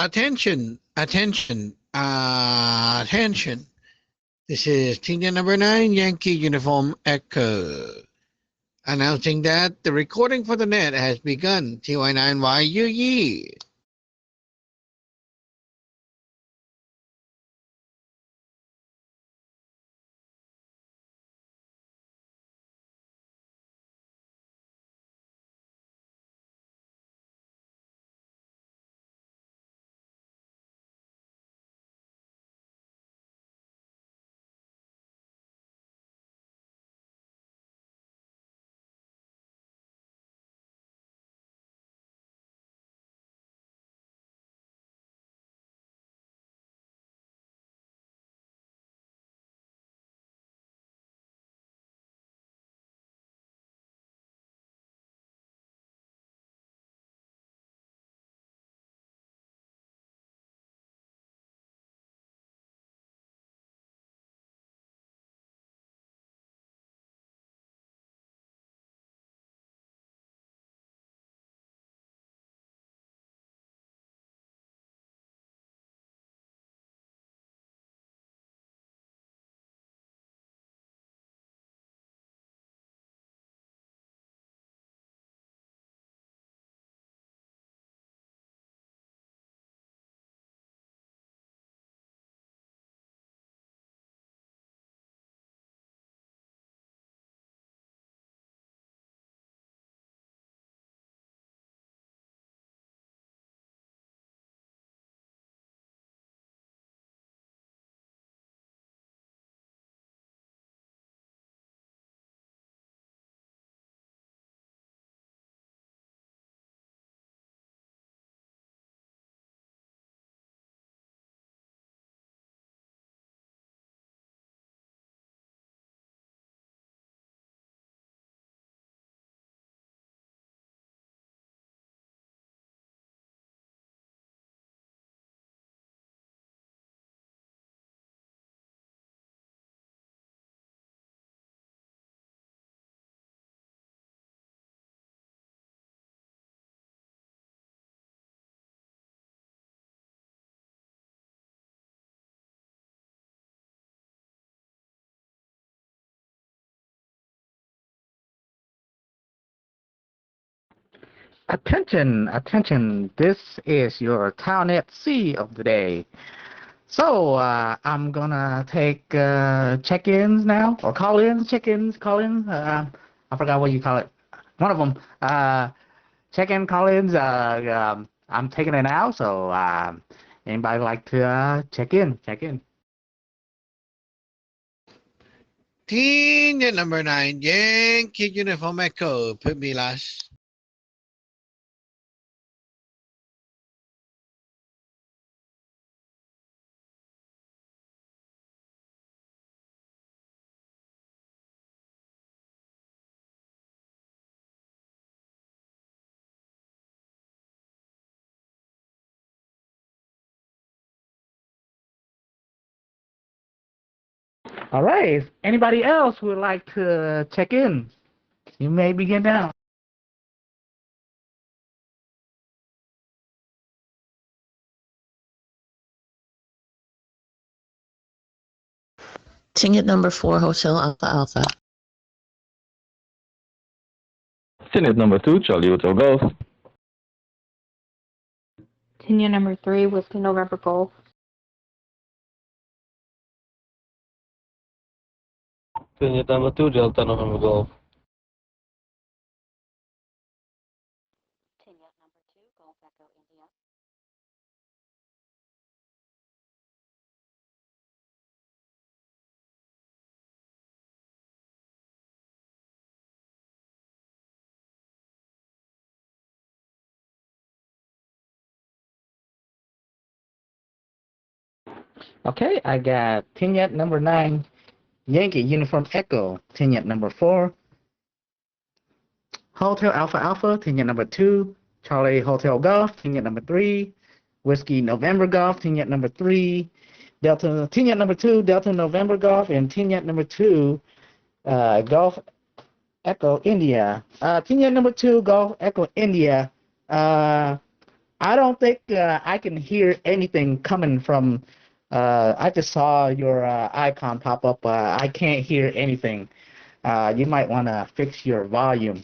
Attention, attention, attention. This is Tina number 9, Yankee Uniform Echo, announcing that the recording for the net has begun. TY9YUE. Attention, attention, this is your Townnet C of the day. So, I'm gonna take check-ins now, or call-ins, check-ins, call-ins. I forgot what you call it. One of them. Check-in, call-ins. I'm taking it now, so anybody like to check in? Check in. Tina number 9, Yankee Uniform Echo. Put me last. All right. Anybody else who would like to check in? You may begin now. Ticket number 4, Hotel Alpha Alpha. Ticket number 2, Charlie Hotel Golf. Tinia number 3, Whiskey November Golf. Ticket number 2, Delta November Golf. Tinia number 2, Golf Echo India. Okay, I got Tinyet number 9, Yankee Uniform Echo, Tinyet number 4, Hotel Alpha Alpha, Tinyet number 2, Charlie Hotel Golf, Tinyet number 3, Whiskey November Golf, Tinyet number 3, Delta Tinyet number 2, Delta November Golf, and Tinyet number 2, Golf Echo India. Tinyet number 2, Golf Echo India. I don't think I can hear anything coming from. I just saw your icon pop up. I can't hear anything. You might want to fix your volume.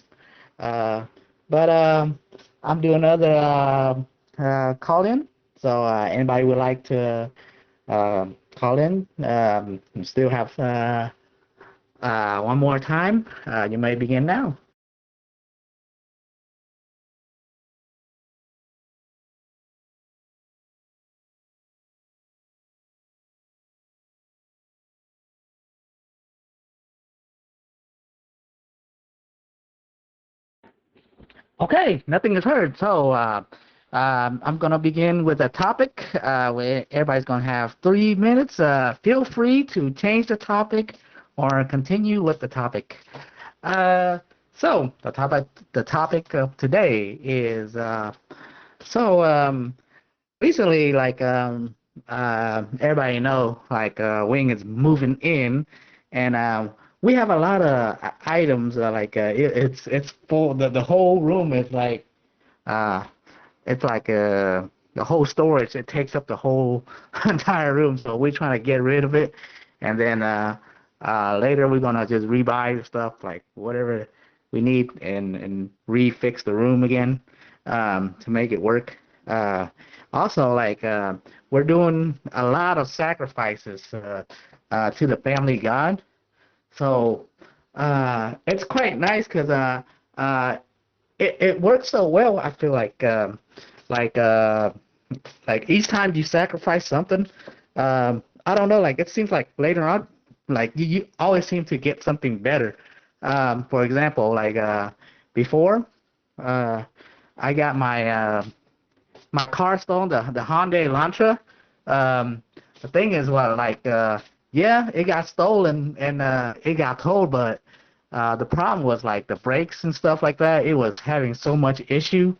Uh, but I'm doing another call in. So anybody would like to call in? Still have one more time. You may begin now. Okay, nothing is heard. So I'm gonna begin with a topic where everybody's gonna have 3 minutes. Feel free to change the topic or continue with the topic. Uh, so the topic of today is recently, like everybody know, like Wing is moving in, and we have a lot of items. It's full. The whole room is like uh, it's like the whole storage. It takes up the whole entire room. So we're trying to get rid of it, and then later we're gonna just rebuy the stuff, like whatever we need, and refix the room again to make it work. Also, like we're doing a lot of sacrifices to the family god. So it's quite nice because it works so well. I feel like like each time you sacrifice something, I don't know. Like it seems like later on, like you always seem to get something better. For example, like before, uh, I got my car stolen, the Hyundai Elantra. The thing is, well, like, yeah, it got stolen and it got towed, but the problem was like the brakes and stuff like that. It was having so much issue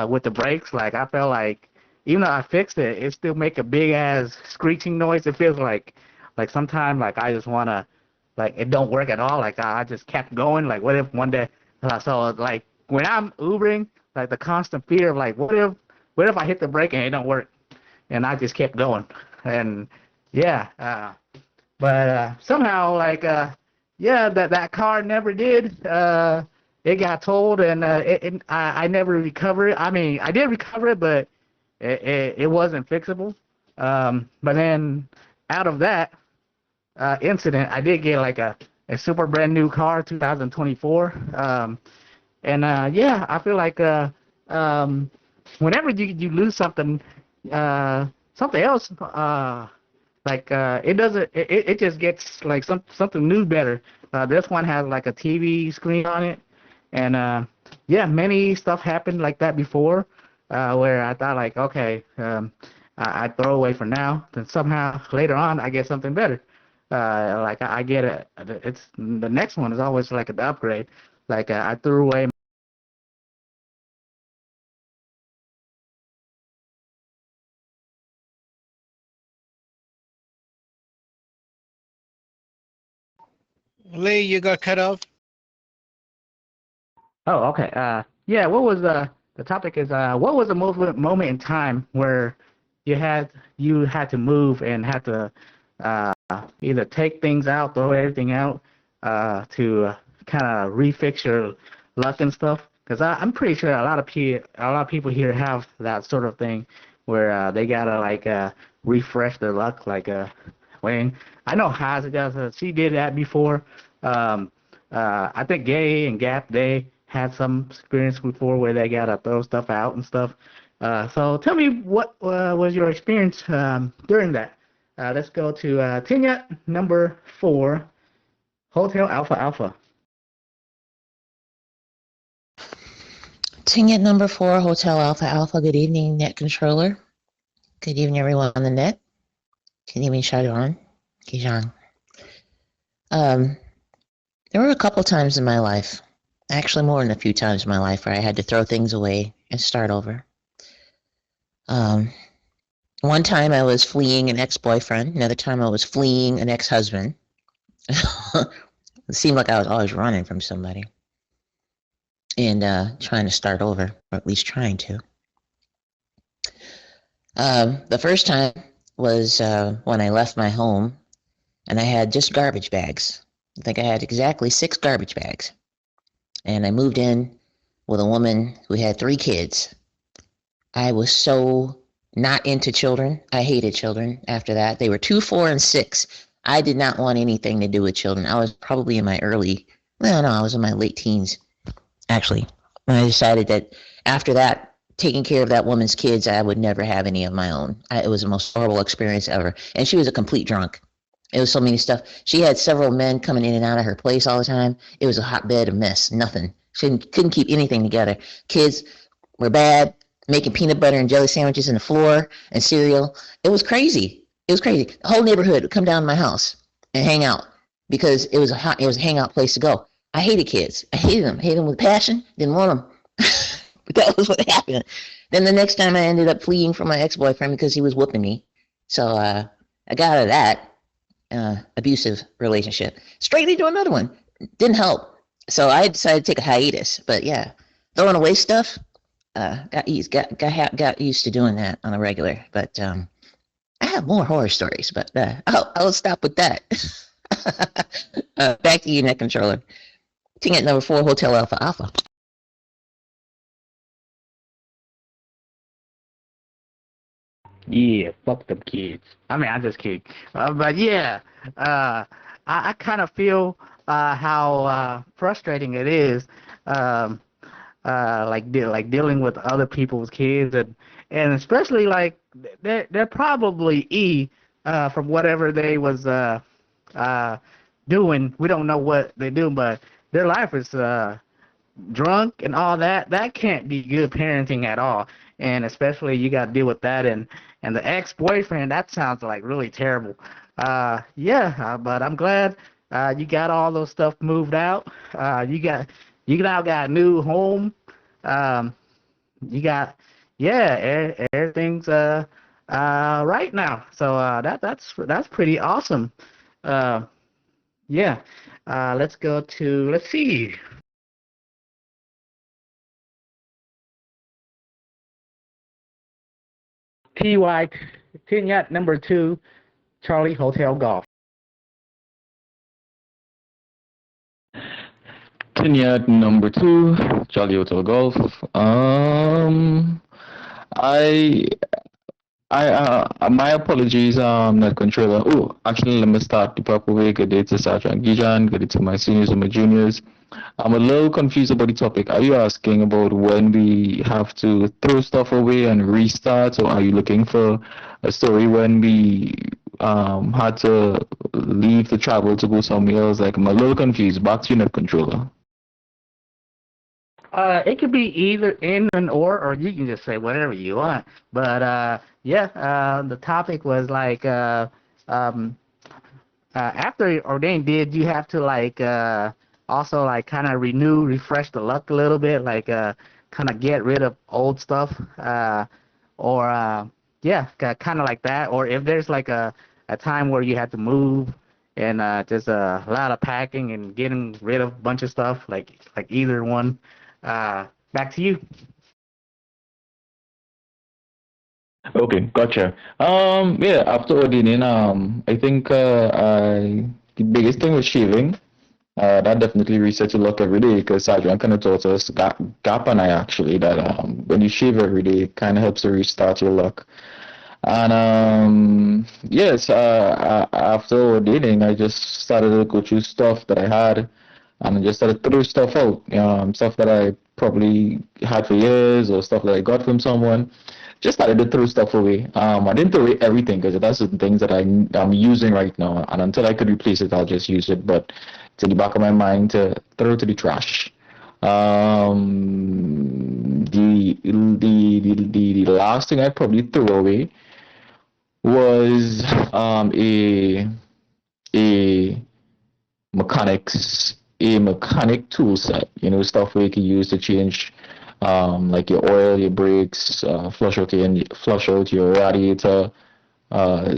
with the brakes. Like I felt like even though I fixed it, it still make a big ass screeching noise. It feels like sometimes like I just wanna like it don't work at all. Like I just kept going. Like what if one day so like when I'm Ubering, like the constant fear of like what if I hit the brake and it don't work? And I just kept going. And yeah, but somehow like yeah, that car never did. It got towed and I never recovered it. I mean, I did recover it, but it wasn't fixable. But then out of that incident, I did get like a super brand new car, 2024. And yeah, I feel like whenever you lose something, something else, it doesn't, it just gets like something new better. This one has like a TV screen on it, and yeah, many stuff happened like that before, where I thought like, okay, I throw away for now. Then somehow later on I get something better. Like I get it. It's the next one is always like an upgrade. Like I threw away. Lee, you got cut off. Oh, okay. Yeah. What was the topic is what was the moment in time where you had to move and had to either take things out, throw everything out, to kind of refix your luck and stuff? Because I'm pretty sure a lot of people here have that sort of thing where they gotta like refresh their luck. Like when I know Haza does, she did that before. Um, I think Gay and Gap they had some experience before where they gotta throw stuff out and stuff. So tell me what was your experience during that? Let's go to Tinya number 4, Hotel Alpha Alpha. Ticket number 4, Hotel Alpha Alpha. Good evening, net controller. Good evening, everyone on the net. Good evening, Sharon. Kijan. There were a couple times in my life, actually more than a few times in my life, where I had to throw things away and start over. One time I was fleeing an ex-boyfriend. Another time I was fleeing an ex-husband. It seemed like I was always running from somebody and trying to start over, or at least trying to. The first time was when I left my home and I had just garbage bags. I think I had exactly 6 garbage bags. And I moved in with a woman who had 3 kids. I was so not into children. I hated children after that. They were 2, 4, and 6. I did not want anything to do with children. I was probably in my I was in my late teens, actually. And I decided that after that, taking care of that woman's kids, I would never have any of my own. It was the most horrible experience ever. And she was a complete drunk. It was so many stuff. She had several men coming in and out of her place all the time. It was a hotbed of mess. Nothing. She couldn't keep anything together. Kids were bad, making peanut butter and jelly sandwiches on the floor and cereal. It was crazy. It was crazy. The whole neighborhood would come down to my house and hang out because it was a hangout place to go. I hated kids. I hated them with passion. Didn't want them. But that was what happened. Then the next time I ended up fleeing from my ex-boyfriend because he was whooping me. So I got out of that abusive relationship straight into another one. Didn't help. So I decided to take a hiatus. But yeah, throwing away stuff. Got used to doing that on a regular. But I have more horror stories. But I'll stop with that. Back to you, Net Controller. Ticket number 4, Hotel Alpha Alpha. Yeah, fuck them kids. I mean, I'm just kidding. But yeah, I kind of feel how frustrating it is, like dealing with other people's kids, and especially like they're probably from whatever they was doing. We don't know what they do, but their life is drunk and all that. That can't be good parenting at all. And especially you got to deal with that and the ex-boyfriend. That sounds like really terrible. But I'm glad you got all those stuff moved out. You now got a new home. You got everything's right now. So that's pretty awesome. Let's go to, let's see. TY Tinyat number 2, Charlie Hotel Golf. Tinyat number 2, Charlie Hotel Golf. My apologies, Net Controller. Oh, actually, let me start the proper way. Good day to Sajjan Gijan. Good day to my seniors and my juniors. I'm a little confused about the topic. Are you asking about when we have to throw stuff away and restart, or are you looking for a story when we had to leave to travel to go somewhere else? Like, I'm a little confused. Back to you, Net Controller. It could be either in and or you can just say whatever you want. But the topic was like after ordained, did you have to like also like kind of refresh the luck a little bit, like kind of get rid of old stuff, or kind of like that, or if there's like a time where you had to move and just a lot of packing and getting rid of a bunch of stuff, like either one. Back to you. Okay, gotcha. After ordaining, I think the biggest thing was shaving. That definitely resets your luck every day because Sajjan kind of taught us, Gap and I actually, that when you shave every day, it kind of helps to restart your luck. And after ordaining, I just started to go through stuff that I had, and I just started to throw stuff out, stuff that I probably had for years or stuff that I got from someone. Just started to throw stuff away. I didn't throw away everything because that's the things that I'm using right now, and until I could replace it, I'll just use it. But it's in the back of my mind to throw to the trash. The last thing I probably threw away was a mechanic tool set, stuff where you can use to change like your oil, your brakes, flush out your radiator,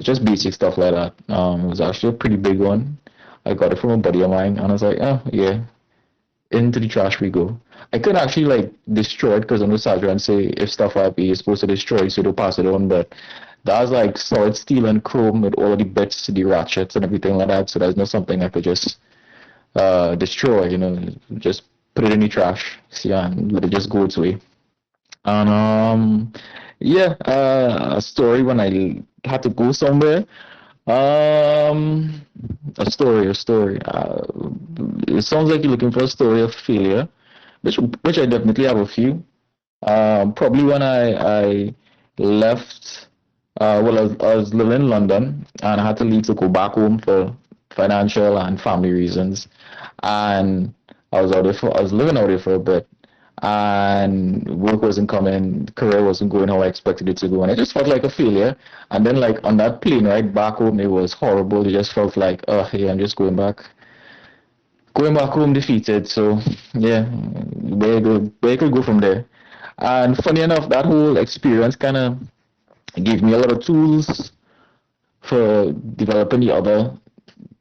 just basic stuff like that. It was actually a pretty big one. I got it from a buddy of mine, and I was like, oh yeah, into the trash we go. I couldn't actually like destroy it because I know Sergeant say if stuff IP is supposed to destroy, so don't pass it on. But that's like solid steel and chrome with all the bits, the ratchets and everything like that. So there's not something I could just destroy. Just put it in the trash, see, and let it just go its way. And yeah, a story when I had to go somewhere. Um, a story. It sounds like you're looking for a story of failure, which I definitely have a few. Probably when I left, I was living in London and I had to leave to go back home for financial and family reasons, and I was living out there for a bit, and work wasn't coming, career wasn't going how I expected it to go, and I just felt like a failure. And then like on that plane right back home, it was horrible. It just felt like, oh yeah, I'm just going back home defeated. So yeah, where you could go from there. And funny enough, that whole experience kind of gave me a lot of tools for developing the other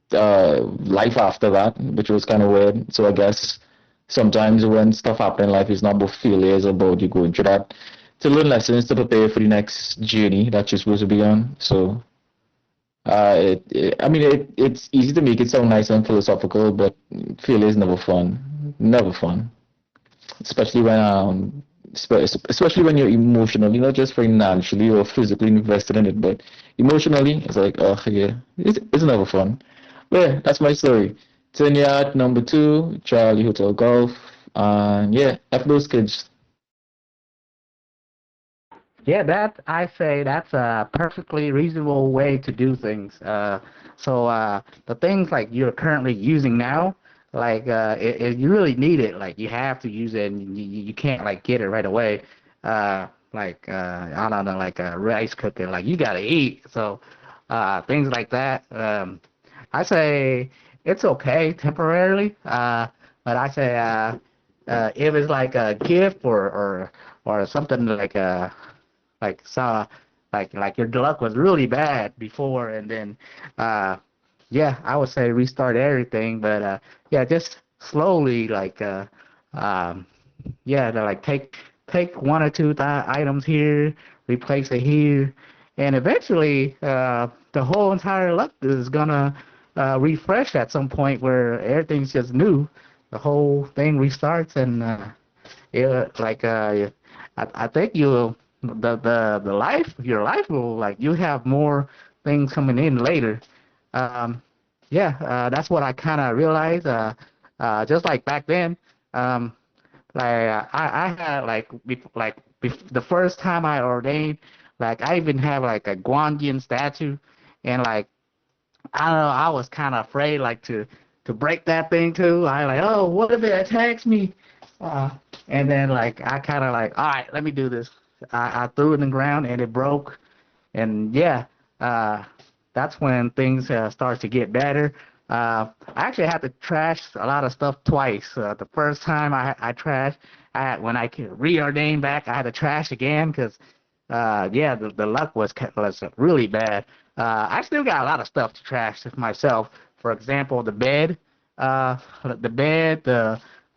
life after that, which was kind of weird. So I guess sometimes when stuff happen in life, it's not about failures, about you going through that to learn lessons to prepare for the next journey that you're supposed to be on. So it's easy to make it sound nice and philosophical, but failure is never fun. Never fun, especially when especially when you're emotionally, not just financially or physically invested in it, but emotionally, it's like, oh yeah, it's never fun. But yeah, that's my story. 10 yard number 2, Charlie Hotel Golf, and yeah, F those kids. Yeah, that I say that's a perfectly reasonable way to do things. So the things like you're currently using now, like you really need it. Like you have to use it, and you can't like get it right away. I don't know, like a rice cooker, like you gotta eat. So things like that. I say it's okay temporarily. But I say if it's like a gift or something like saw like your luck was really bad before, and then uh yeah, I would say restart everything. But yeah, just slowly um yeah, like take one or two items here, replace it here, and eventually the whole entire luck is gonna refresh at some point where everything's just new. The whole thing restarts, and yeah, I think the life your life will, like, you have more things coming in later. Um, yeah, that's what I kind of realized. Just like back then, um, I had the first time I ordained, like I even have like a Guanyin statue, and like I don't know, I was kind of afraid like to break that thing too. I like, oh, what if it attacks me? Uh, and then like I kind of like, all right, let me do this. I threw it in the ground and it broke. And yeah, uh, that's when things start to get better. I actually had to trash a lot of stuff twice. The first time I trashed, when I reordained back, I had to trash again because yeah, the luck was really bad. I still got a lot of stuff to trash myself. For example, the bed,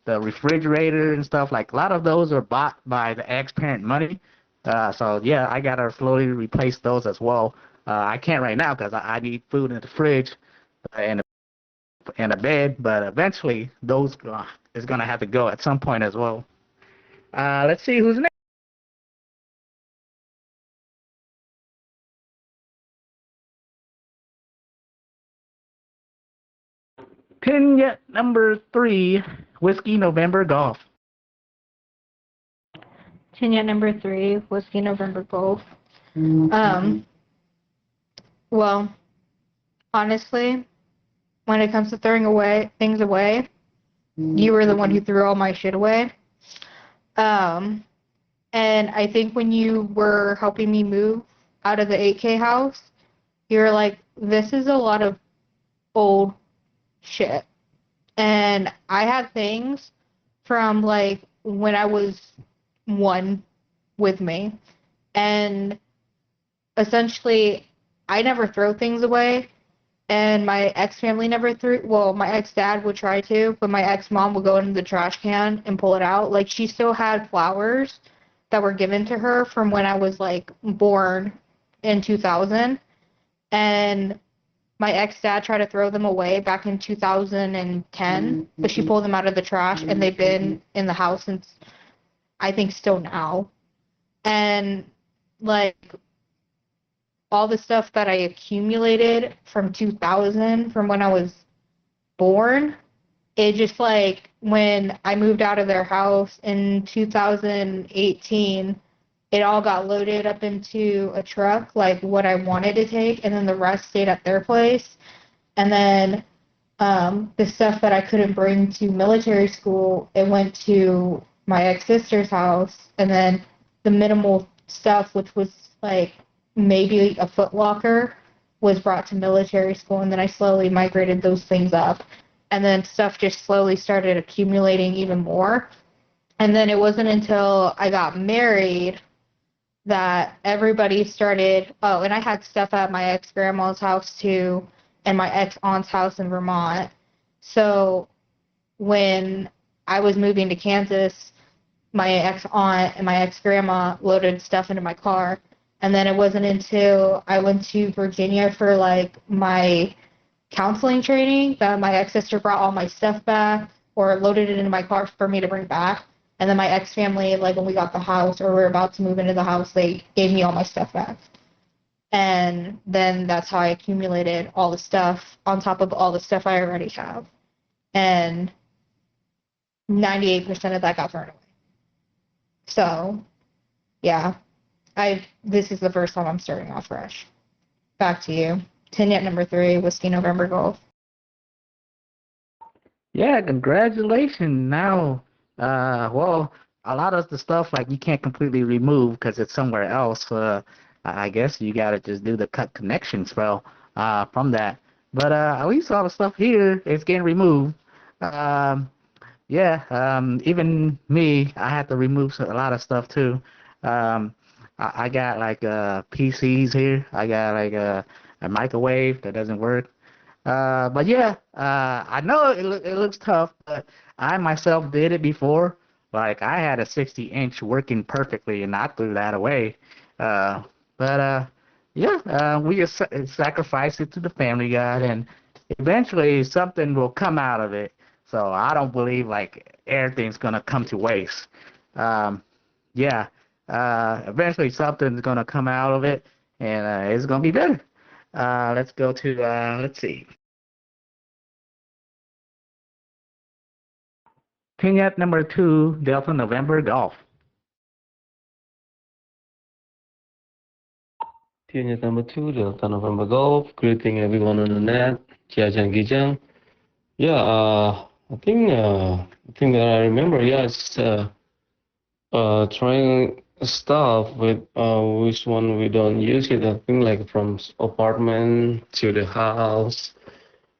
the refrigerator and stuff. Like a lot of those are bought by the ex-parent money. So yeah, I gotta slowly replace those as well. I can't right now because I need food in the fridge and a bed, but eventually those is gonna have to go at some point as well. Let's see who's next. Pin yet number 3, Whiskey November Golf. Tinja number 3, Whiskey November Golf. Um, well, honestly, when it comes to throwing away things away, you were the one who threw all my shit away. Um, and I think when you were helping me move out of the 8K house, you were like, this is a lot of old shit. And I have things from like when I was 1 with me. And essentially, I never throw things away. and my ex-family never threw, well, my ex-dad would try to, but my ex-mom would go into the trash can and pull it out. Like, she still had flowers that were given to her from when I was, like, born in 2000, and my ex-dad tried to throw them away back in 2010, but she pulled them out of the trash, and they've been in the house since, I think, still now. And, like, all the stuff that I accumulated from 2000, from when I was born, it just like when I moved out of their house in 2018, it all got loaded up into a truck, like what I wanted to take, and then the rest stayed at their place. And then the stuff that I couldn't bring to military school, it went to my ex-sister's house, and then the minimal stuff, which was like maybe a Foot Locker, was brought to military school, and then I slowly migrated those things up. And then stuff just slowly started accumulating even more. And then it wasn't until I got married that everybody started, oh, and I had stuff at my ex-grandma's house too, and my ex-aunt's house in Vermont. So when I was moving to Kansas, my ex-aunt and my ex-grandma loaded stuff into my car. And then it wasn't until I went to Virginia for like my counseling training that my ex-sister brought all my stuff back or loaded it into my car for me to bring back. And then my ex-family, like when we got the house or we were about to move into the house, they gave me all my stuff back. And then that's how I accumulated all the stuff on top of all the stuff I already have. And 98% of that got thrown away. So, yeah, this is the first time I'm starting off fresh. Back to you. 10 yet number 3, Whiskey November Golf. Yeah, congratulations. Now, well, a lot of the stuff like you can't completely remove because it's somewhere else. I guess you gotta just do the cut connection spell from that. But at least all the stuff here is getting removed. Um, yeah, even me, I had to remove a lot of stuff too. I got like PCs here. I got like a microwave that doesn't work. But yeah, I know it looks tough, but I myself did it before. Like I had a 60-inch working perfectly, and I threw that away. Uh, but yeah, we just sacrifice it to the family God, and eventually something will come out of it. So I don't believe like everything's gonna come to waste. Um, yeah, eventually something's gonna come out of it, and it's gonna be better. Let's go to let's see. Vignette number 2, Delta November Golf. Unit number 2, Delta November Golf. Greeting everyone on the net. Jiajang Gijang. Yeah, I think that I remember. Yeah, it's trying stuff with which one we don't use it. I think like from apartment to the house,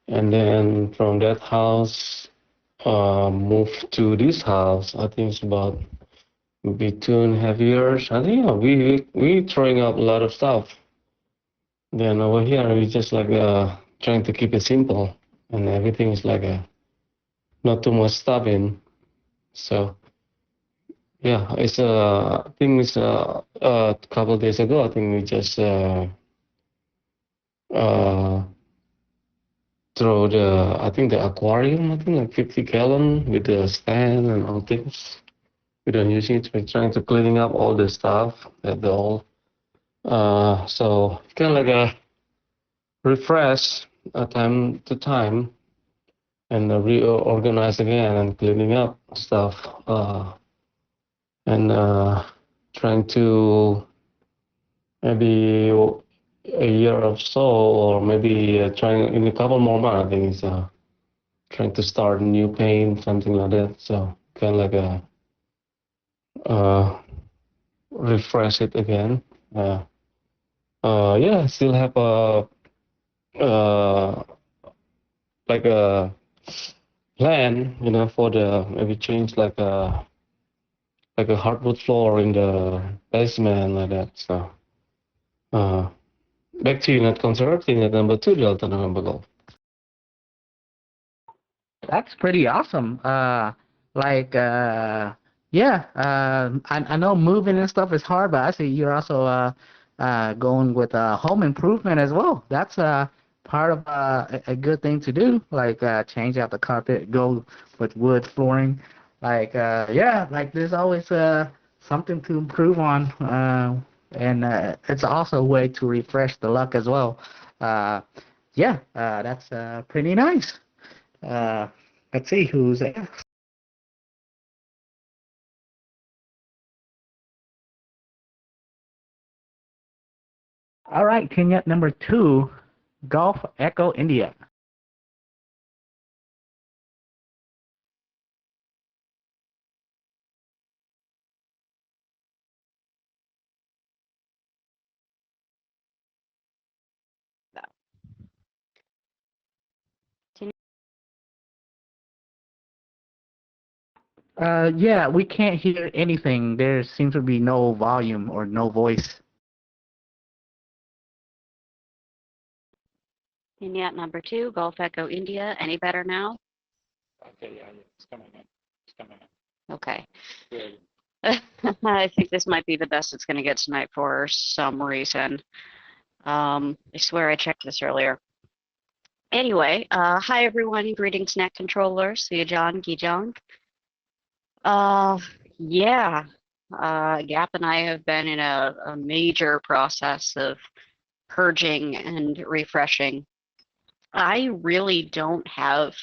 and then from that house, move to this house. I think it's about maybe 2.5 years. I think yeah, we throwing up a lot of stuff. Then over here we just like trying to keep it simple, and everything is like not too much stuff in. So yeah, it's I think it's a couple of days ago. I think we just throw I think the aquarium. I think like 50-gallon with the stand and all things. We don't use it. We're trying to cleaning up all the stuff at the all. So kind of like a refresh time to time and reorganize again and cleaning up stuff and trying to maybe a year or so, or maybe trying in a couple more months. I think it's trying to start a new paint, something like that. So kind of like refresh it again. Yeah, still have a like a plan, for the maybe change like a hardwood floor in the basement like that. So Back to unit consort, unit number 2, Delta November Golf. That's pretty awesome. Like, yeah, I know moving and stuff is hard, but I see you're also going with home improvement as well. That's part of a good thing to do, like change out the carpet, go with wood flooring. Like, yeah, like there's always something to improve on, and it's also a way to refresh the luck as well. Uh, yeah, that's pretty nice. Uh, let's see who's next. All right, Kenya number 2, Golf Echo India. Yeah, we can't hear anything. There seems to be no volume or no voice. Vignette number 2, Golf Echo India. Any better now? Okay, yeah, it's coming in. It's coming in. Okay. I think this might be the best it's going to get tonight for some reason. I swear I checked this earlier. Anyway, hi everyone. Greetings, net controllers. Suyajong, Gijong. Yeah. Gap and I have been in a major process of purging and refreshing. I really don't have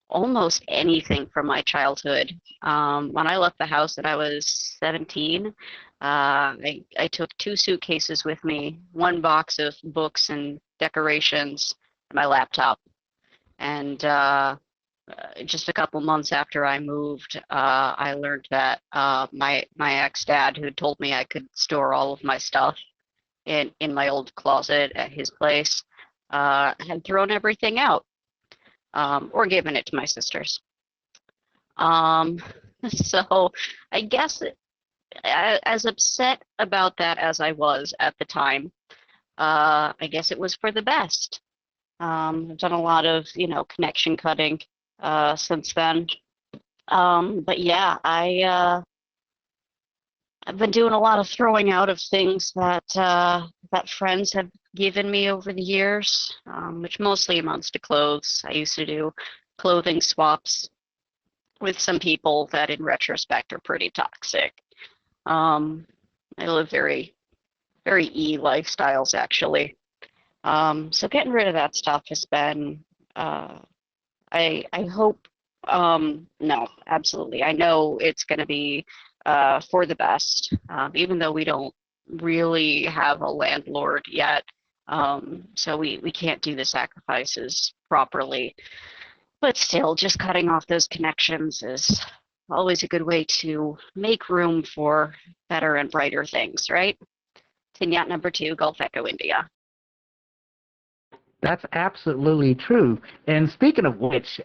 almost anything from my childhood. When I left the house when I was 17, I took 2 suitcases with me, 1 box of books and decorations, and my laptop. And just a couple months after I moved, I learned that my ex-dad, who told me I could store all of my stuff in my old closet at his place, had thrown everything out. Or given it to my sisters. So I guess as upset about that as I was at the time, I guess it was for the best. I've done a lot of, connection cutting since then. But yeah, I've been doing a lot of throwing out of things that friends have given me over the years, which mostly amounts to clothes. I used to do clothing swaps with some people that in retrospect are pretty toxic. I live very, very lifestyles actually. So getting rid of that stuff has been, I hope, no, absolutely. I know it's going to be for the best, even though we don't really have a landlord yet. So we can't do the sacrifices properly. But still, just cutting off those connections is always a good way to make room for better and brighter things, right? Vignette number 2, Golf Echo India. That's absolutely true. And speaking of which,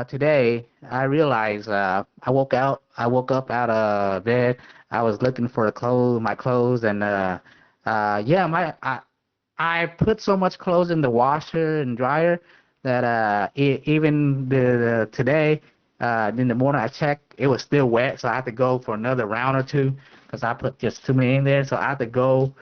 today I realized I woke up out of bed. I was looking for my clothes, and yeah, I put so much clothes in the washer and dryer that even today in the morning I checked, it was still wet, so I had to go for another round or two because I put just too many in there. So I had to go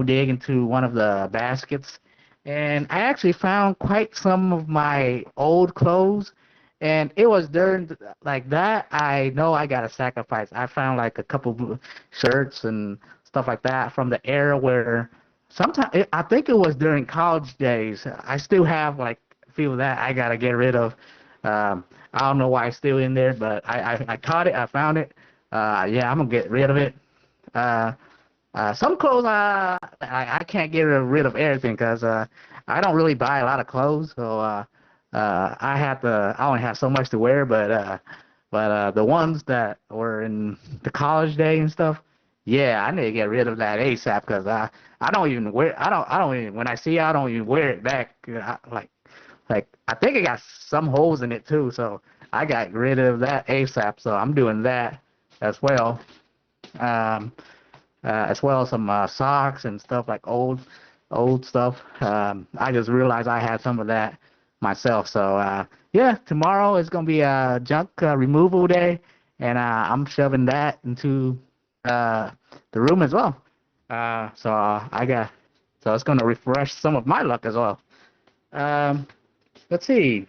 dig into one of the baskets, and I actually found quite some of my old clothes. And it was during like that I know I got to sacrifice. I found like a couple shirts and stuff like that from the era where sometimes I think it was during college days. I still have like a few of that I gotta get rid of. I don't know why it's still in there, but I caught it. I found it. Yeah, I'm gonna get rid of it. Some clothes I can't get rid of everything because I don't really buy a lot of clothes, so I only have so much to wear. But the ones that were in the college day and stuff, yeah, I need to get rid of that ASAP because I don't even wear I don't even when I see it, I don't even wear it back. Like I think it got some holes in it too, so I got rid of that ASAP. So I'm doing that as well. as well as some socks and stuff like old stuff. I just realized I had some of that myself. So yeah, tomorrow is gonna be a junk removal day, and I'm shoving that into the room as well. So it's gonna refresh some of my luck as well. Let's see.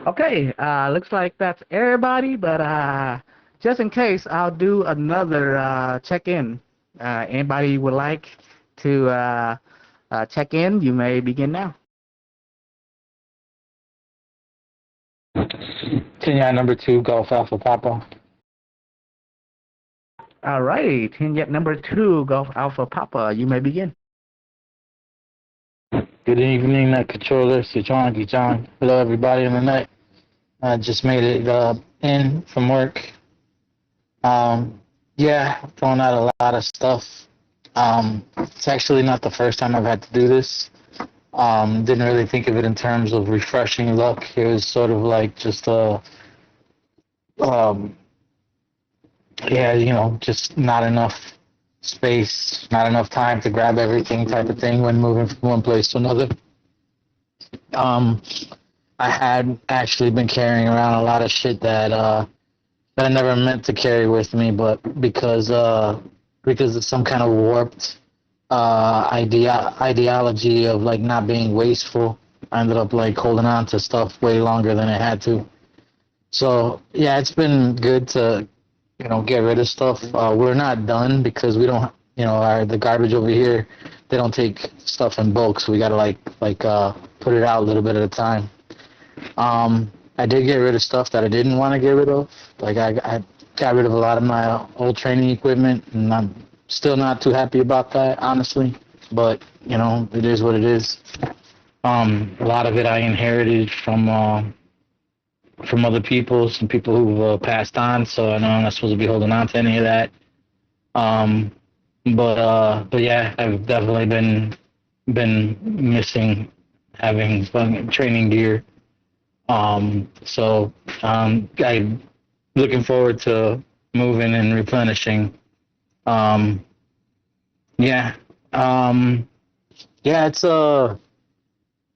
Okay, looks like that's everybody, but just in case, I'll do another check-in. Anybody would like to check in? You may begin now. Kenya number 2, Golf Alpha Papa. All right, Tenyet number 2, Golf Alpha Papa. You may begin. Good evening, Net Controller, Sichuan Gichang. Hello, everybody in the net. I just made it in from work. Yeah, throwing out a lot of stuff. It's actually not the first time I've had to do this. Didn't really think of it in terms of refreshing luck. It was sort of like just yeah, just not enough space, not enough time to grab everything type of thing when moving from one place to another. I had actually been carrying around a lot of shit that I never meant to carry with me, but because of some kind of warped ideology of like not being wasteful, I ended up like holding on to stuff way longer than I had to. So yeah, it's been good to get rid of stuff. We're not done because we don't, the garbage over here, they don't take stuff in bulk, so we gotta like put it out a little bit at a time. I did get rid of stuff that I didn't want to get rid of. Like I got rid of a lot of my old training equipment, and I'm still not too happy about that, honestly. But it is what it is. A lot of it I inherited from other people, some people who've passed on. So I know I'm not supposed to be holding on to any of that. But yeah, I've definitely been missing having fun training gear. So I'm looking forward to moving and replenishing. Yeah. Yeah,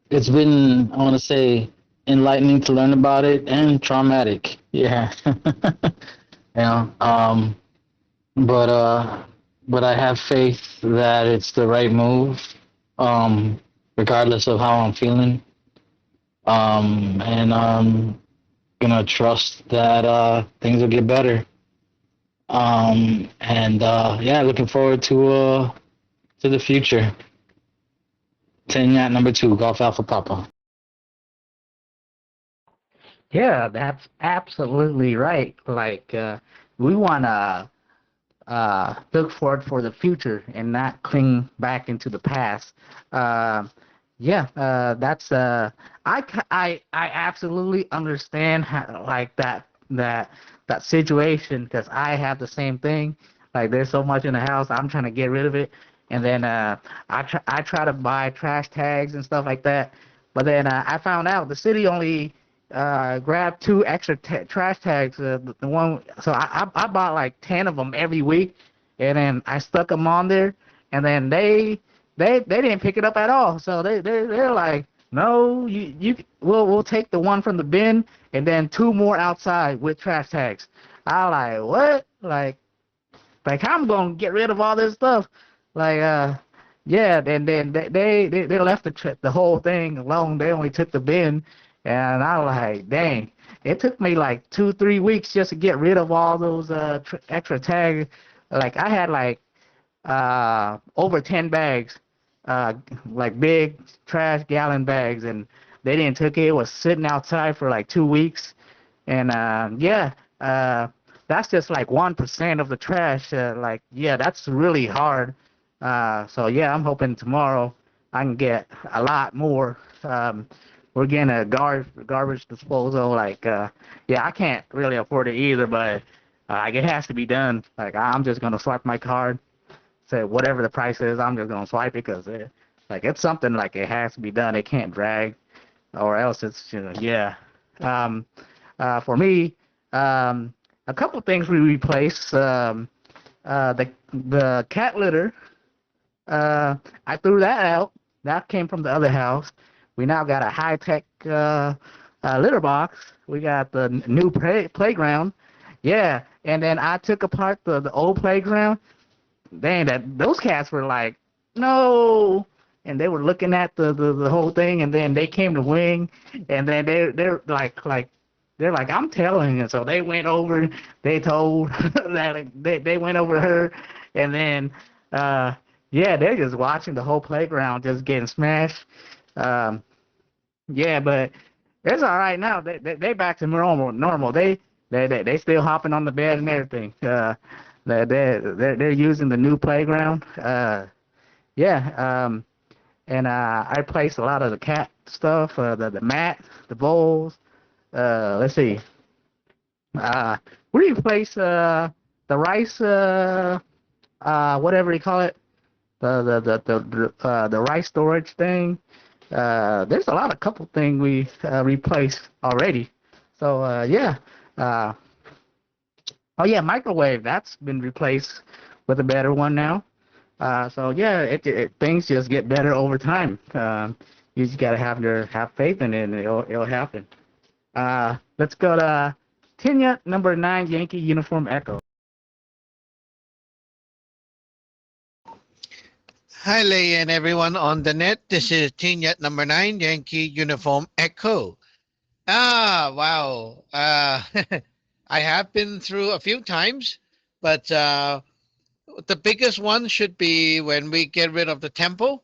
it's been, I want to say, enlightening to learn about it and traumatic. Yeah. But I have faith that it's the right move, regardless of how I'm feeling. And I'm gonna trust that things will get better. Yeah, looking forward to the future. 10 yacht number 2, Golf Alpha Papa. Yeah, that's absolutely right. Like we wanna look forward for the future and not cling back into the past. Yeah, that's I absolutely understand how, like that situation, because I have the same thing. Like there's so much in the house, I'm trying to get rid of it, and then I try to buy trash tags and stuff like that, but then I found out the city only grabbed 2 extra trash tags. The one, so I bought like 10 of them every week, and then I stuck them on there, and then they didn't pick it up at all. So they're like, no, we'll take the one from the bin and then 2 more outside with trash tags. I like, what? Like how I'm gonna get rid of all this stuff? Like yeah. Then they left the whole thing alone. They only took the bin, and I was like, dang. It took me like 2-3 weeks just to get rid of all those extra tags. Like I had like over 10 bags, like big trash gallon bags, and they didn't took it. It was sitting outside for like 2 weeks, and yeah, that's just like 1% of the trash. Like yeah, that's really hard. So yeah, I'm hoping tomorrow I can get a lot more. We're getting a garbage disposal. Like yeah, I can't really afford it either, but like it has to be done. Like I'm just gonna swipe my card. Say whatever the price is, I'm just gonna swipe it, because like it's something like it has to be done. It can't drag, or else it's yeah. For me, a couple things we replaced. The cat litter. I threw that out. That came from the other house. We now got a high-tech litter box. We got the new playground. Yeah, and then I took apart the old playground. Dang, those cats were like, no, and they were looking at the whole thing, and then they came to Wing, and then they're like I'm telling you. So they went over, they told that they went over to her, and then yeah, they're just watching the whole playground just getting smashed. Yeah, but it's all right now. They back to normal. They still hopping on the bed and everything. They're using the new playground. Yeah. And I placed a lot of the cat stuff, the mat, the bowls. Let's see. We replaced the rice, whatever you call it, the rice storage thing. There's a couple things we replaced already. So yeah. Oh yeah, microwave. That's been replaced with a better one now. So yeah, things just get better over time. You just gotta have faith in it, and it'll happen. Let's go to Tinya, number 9, Yankee Uniform Echo. Hi, Lay and everyone on the net. This is Tinyat number 9, Yankee Uniform Echo. Wow. I have been through a few times, but the biggest one should be when we get rid of the temple.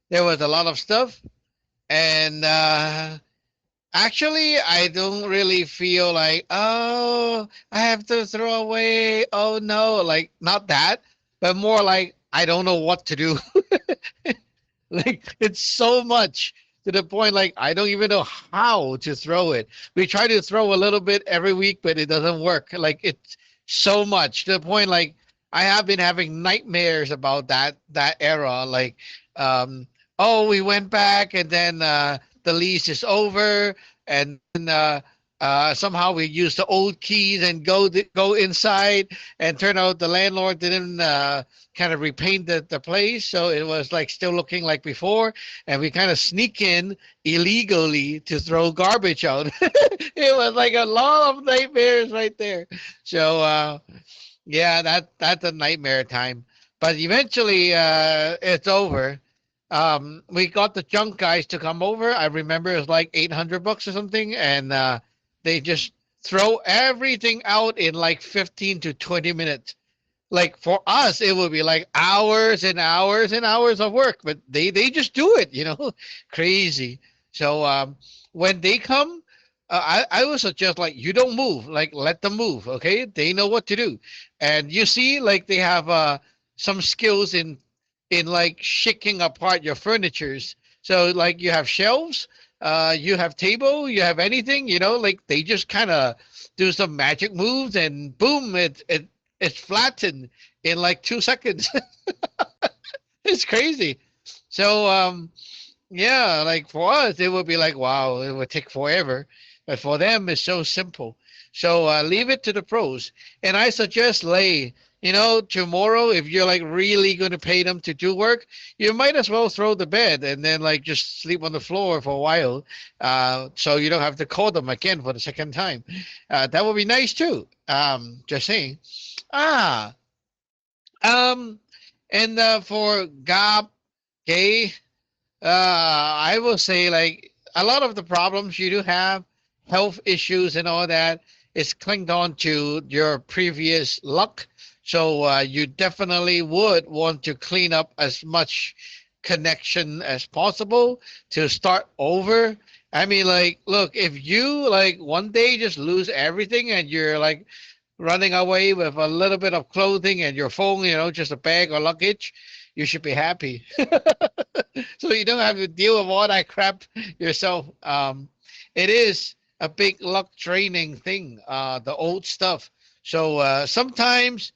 There was a lot of stuff, and actually, I don't really feel like, oh, I have to throw away. Oh no, like not that, but more like I don't know what to do. Like it's so much to the point like I don't even know how to throw it. We try to throw a little bit every week, but it doesn't work. Like it's so much to the point like I have been having nightmares about that era. Like, oh, we went back and then the lease is over, and somehow we used the old keys and go inside, and turn out the landlord didn't kind of repaint the place, so it was like still looking like before, and we kind of sneak in illegally to throw garbage out. It was like a lot of nightmares right there. So yeah, that's a nightmare time, but eventually it's over. We got the junk guys to come over. I remember it was like $800 or something, and they just throw everything out in like 15 to 20 minutes. Like for us, it would be like hours and hours and hours of work, but they just do it, crazy. So when they come, I would suggest like you don't move, like let them move, okay? They know what to do, and you see, like they have some skills in like shaking apart your furnitures. So like you have shelves, you have table, you have anything, like they just kind of do some magic moves, and boom, it's flattened in like 2 seconds. It's crazy. So yeah, like for us, it would be like, wow, it would take forever. But for them, it's so simple. So leave it to the pros. And I suggest Lay, tomorrow, if you're like really going to pay them to do work, you might as well throw the bed and then like just sleep on the floor for a while. So you don't have to call them again for the second time. That would be nice too. Just saying. And for Gay, I will say like a lot of the problems you do have, health issues and all that, is clinged on to your previous luck. So you definitely would want to clean up as much connection as possible to start over. I mean, like, look, if you like one day just lose everything and you're like running away with a little bit of clothing and your phone, just a bag or luggage, you should be happy. So you don't have to deal with all that crap yourself. It is a big luck draining thing, the old stuff. So sometimes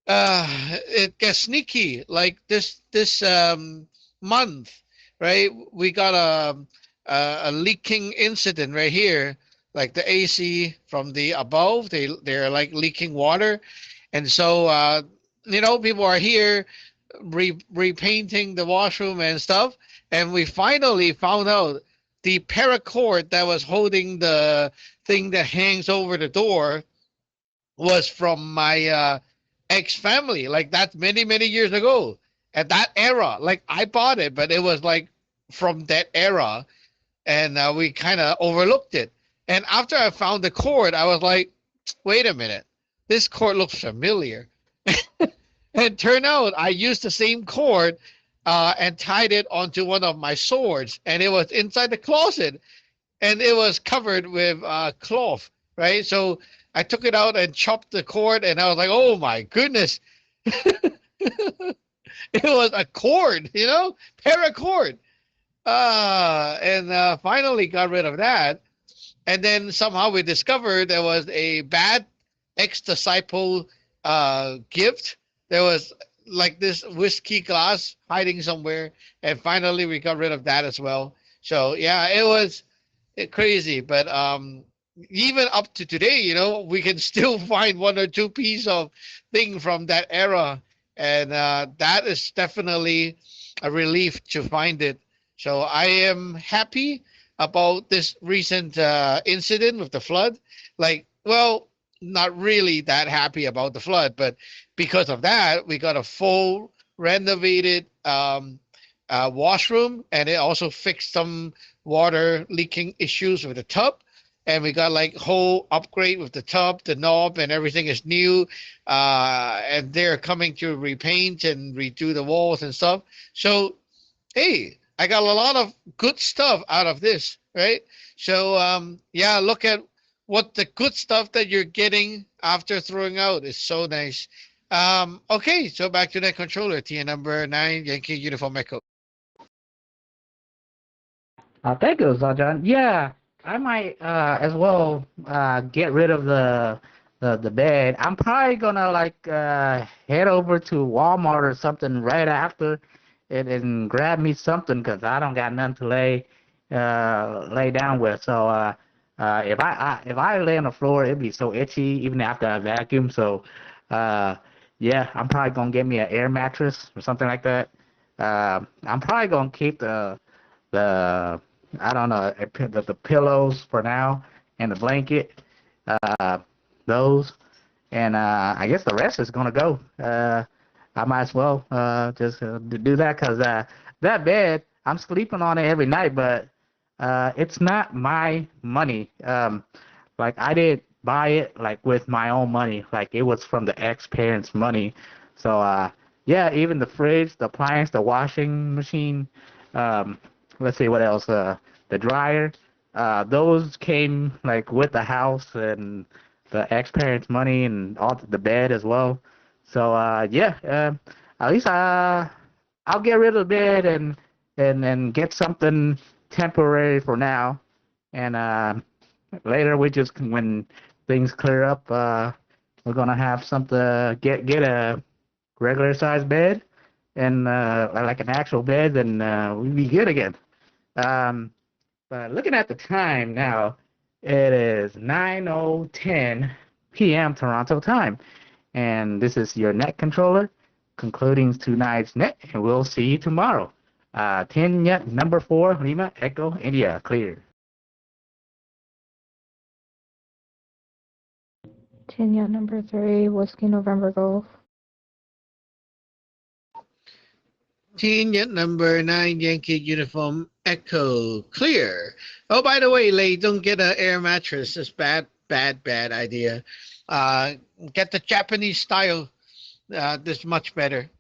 it gets sneaky. Like this month, right? We got a leaking incident right here. like the AC from the above. They're like leaking water, and so people are here repainting the washroom and stuff, and we finally found out the paracord that was holding the thing that hangs over the door was from my ex family. Like that's many years ago. At that era, like I bought it, but it was like from that era, and we kind of overlooked it. And after I found the cord, I was like, wait a minute, this cord looks familiar. And turned out I used the same cord and tied it onto one of my swords, and it was inside the closet, and it was covered with cloth, right? So I took it out and chopped the cord, and I was like, oh my goodness. It was a cord, paracord. And finally got rid of that. And then somehow we discovered there was a bad ex-disciple gift. There was like this whiskey glass hiding somewhere. And finally we got rid of that as well. So yeah, it was crazy. But even up to today, we can still find one or two pieces of thing from that era. And that is definitely a relief to find it. So I am happy about this recent incident with the flood. Like, well, not really that happy about the flood, but because of that, we got a full renovated washroom, and it also fixed some water leaking issues with the tub. And we got like whole upgrade with the tub, the knob, and everything is new. And they're coming to repaint and redo the walls and stuff. So, hey, I got a lot of good stuff out of this, right? So, yeah, look at what the good stuff that you're getting after throwing out is so nice. Okay, so back to that controller, TN number 9, Yankee Uniform Echo. Thank you, Zajan. Yeah, I might as well get rid of the bed. I'm probably gonna like head over to Walmart or something right after and grab me something because I don't got nothing to lay down with. So if I lay on the floor, it'd be so itchy even after I vacuum. So yeah, I'm probably gonna get me an air mattress or something like that. I'm probably gonna keep the I don't know, the pillows for now and the blanket, those, and I guess the rest is gonna go. I might as well just do that because that bed, I'm sleeping on it every night, but it's not my money. Like I didn't buy it like with my own money. Like it was from the ex-parents' money. So yeah, even the fridge, the appliance, the washing machine. Let's see what else. The dryer. Those came like with the house and the ex-parents' money and all the bed as well. So yeah, at least I'll get rid of the bed and get something temporary for now. And later we just when things clear up, we're gonna have something get a regular size bed and like an actual bed, and we'll be good again. But looking at the time now, it is 9:10 p.m. Toronto time, and this is your net controller concluding tonight's net, and we'll see you tomorrow. 10 net number 4 Lima Echo India clear. Tanya number 3 Whiskey November Golf. Team number 9, Yankee Uniform Echo clear. Oh, by the way, Lei, don't get an air mattress. It's bad idea. Get the Japanese style. This much better.